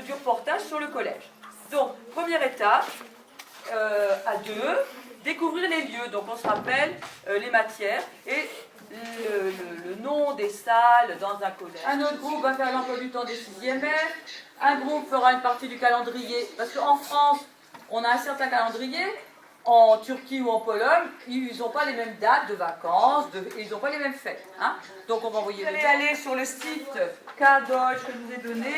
du reportage sur le collège. Donc, première étape, à 2, découvrir les lieux. Donc, on se rappelle les matières et le nom des salles dans un collège. Un autre groupe va faire l'emploi du temps des 6e F. Un groupe fera une partie du calendrier. Parce qu'en France, on a un certain calendrier. En Turquie ou en Pologne, ils n'ont pas les mêmes dates de vacances, ils n'ont pas les mêmes fêtes. Hein. Donc on va envoyer. Vous allez aller sur le site K-Deutsch que je vous ai donné.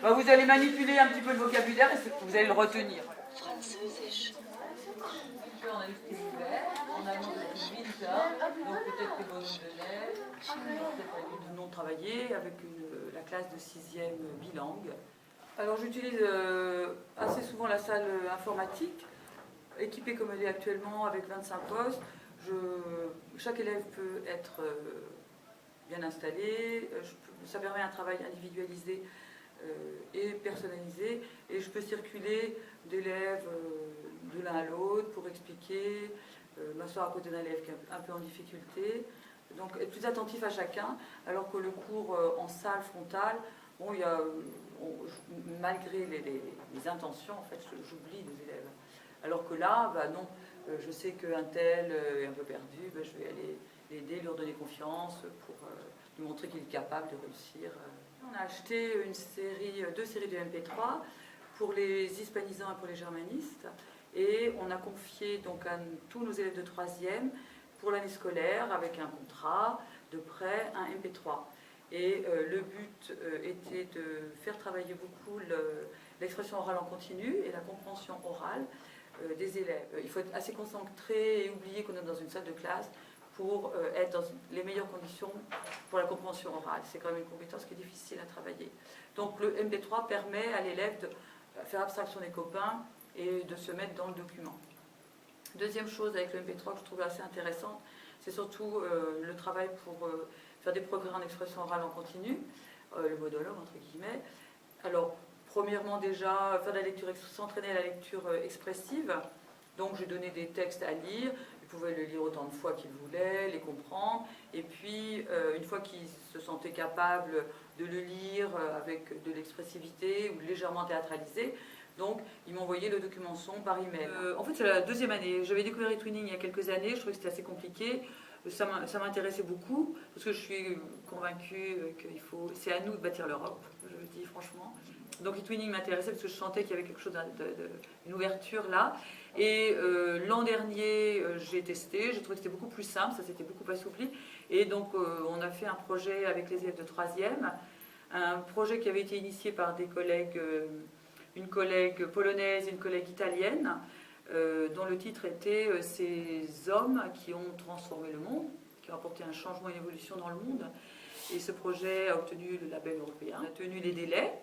Ben, vous allez manipuler un petit peu le vocabulaire et vous allez le retenir. Französisch. On a écrit l'hiver, on a le nom de Winter, donc peut-être les bonhommes de neige, peut-être le nom travaillé avec la classe de 6e bilingue. Alors j'utilise assez souvent la salle informatique, équipée comme elle est actuellement avec 25 postes. Chaque élève peut être bien installé, ça permet un travail individualisé et personnalisé, et je peux circuler d'élèves de l'un à l'autre pour expliquer, m'asseoir à côté d'un élève qui est un peu en difficulté, donc être plus attentif à chacun, alors que le cours en salle frontale, bon, malgré les intentions, en fait, j'oublie les élèves. Alors que là, bah non, je sais qu'un tel est un peu perdu, bah, je vais aller l'aider, lui redonner confiance pour lui montrer qu'il est capable de réussir. On a acheté deux séries de MP3 pour les hispanisants et pour les germanistes, et on a confié donc à tous nos élèves de 3e pour l'année scolaire avec un contrat de prêt, un MP3. Et le but était de faire travailler beaucoup l'expression orale en continu et la compréhension orale des élèves. Il faut être assez concentré et oublier qu'on est dans une salle de classe pour être dans les meilleures conditions pour la compréhension orale. C'est quand même une compétence qui est difficile à travailler. Donc le MP3 permet à l'élève de faire abstraction des copains et de se mettre dans le document. Deuxième chose avec le MP3 que je trouve assez intéressante, c'est surtout le travail pour faire des progrès en expression orale en continu, le monologue entre guillemets. Alors, premièrement déjà, faire de la lecture, s'entraîner à la lecture expressive. Donc j'ai donné des textes à lire, ils pouvaient le lire autant de fois qu'ils voulaient, les comprendre, et puis une fois qu'ils se sentaient capables de le lire avec de l'expressivité ou légèrement théâtralisé, donc ils m'envoyaient le document son par email. En fait c'est la 2e année, j'avais découvert eTwinning il y a quelques années, je trouvais que c'était assez compliqué, ça m'intéressait beaucoup, parce que je suis convaincue qu'il faut, c'est à nous de bâtir l'Europe, je le dis franchement. Donc eTwinning m'intéressait parce que je sentais qu'il y avait quelque chose, une ouverture là. Et l'an dernier, j'ai testé, j'ai trouvé que c'était beaucoup plus simple, ça s'était beaucoup assoupli. Et donc on a fait un projet avec les élèves de 3e, un projet qui avait été initié par des collègues, une collègue polonaise et une collègue italienne, dont le titre était « Ces hommes qui ont transformé le monde », qui ont apporté un changement et une évolution dans le monde. Et ce projet a obtenu le label européen, on a tenu les délais.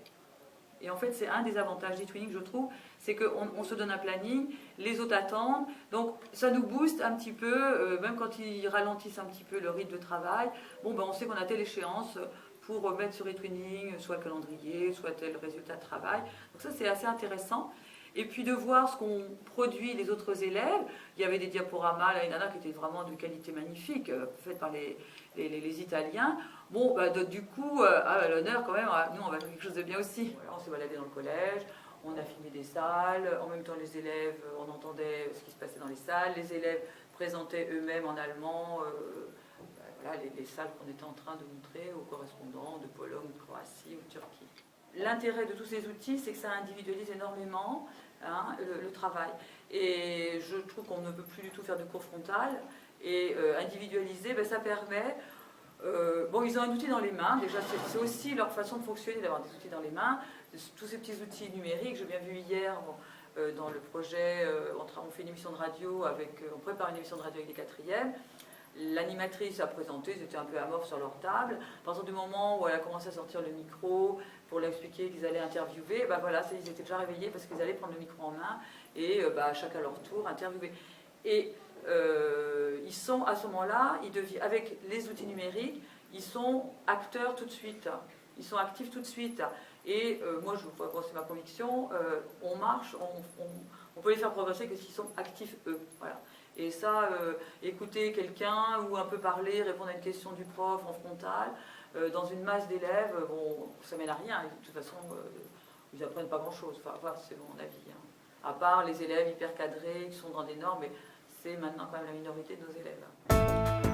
Et en fait, c'est un des avantages d'eTwinning, je trouve, c'est qu'on se donne un planning, les autres attendent, donc ça nous booste un petit peu, même quand ils ralentissent un petit peu le rythme de travail, bon, ben, on sait qu'on a telle échéance pour mettre sur eTwinning, soit le calendrier, soit tel résultat de travail. Donc ça, c'est assez intéressant. Et puis de voir ce qu'ont produit les autres élèves. Il y avait des diaporamas, là, il y en a qui étaient vraiment de qualité magnifique, faites par les Italiens. Bon, bah, du coup, à l'honneur quand même, nous on va faire quelque chose de bien aussi. Voilà, on s'est baladé dans le collège, on a filmé des salles, en même temps les élèves, on entendait ce qui se passait dans les salles, les élèves présentaient eux-mêmes en allemand voilà, les salles qu'on était en train de montrer aux correspondants de Pologne, de Croatie ou de Turquie. L'intérêt de tous ces outils, c'est que ça individualise énormément le travail. Et je trouve qu'on ne peut plus du tout faire de cours frontal. Et individualiser, ben, ça permet... bon, ils ont un outil dans les mains. Déjà, c'est aussi leur façon de fonctionner, d'avoir des outils dans les mains. Tous ces petits outils numériques, j'ai bien vu hier... dans le projet, on fait une émission de radio, on prépare une émission de radio avec les 4e. L'animatrice a présenté, ils étaient un peu amorphes sur leur table. À partir du moment où elle a commencé à sortir le micro pour leur expliquer qu'ils allaient interviewer, ben voilà, ils étaient déjà réveillés parce qu'ils allaient prendre le micro en main et chacun à leur tour interviewer. Et ils sont à ce moment-là, avec les outils numériques, ils sont acteurs tout de suite. Ils sont actifs tout de suite. Et moi, c'est ma conviction, on marche, on peut les faire progresser que s'ils sont actifs eux. Voilà. Et ça, écouter quelqu'un ou un peu parler, répondre à une question du prof en frontal, dans une masse d'élèves, bon, ça mène à rien. De toute façon, ils apprennent pas grand-chose, enfin, c'est mon avis. Hein. À part les élèves hyper cadrés qui sont dans des normes, mais c'est maintenant quand même la minorité de nos élèves.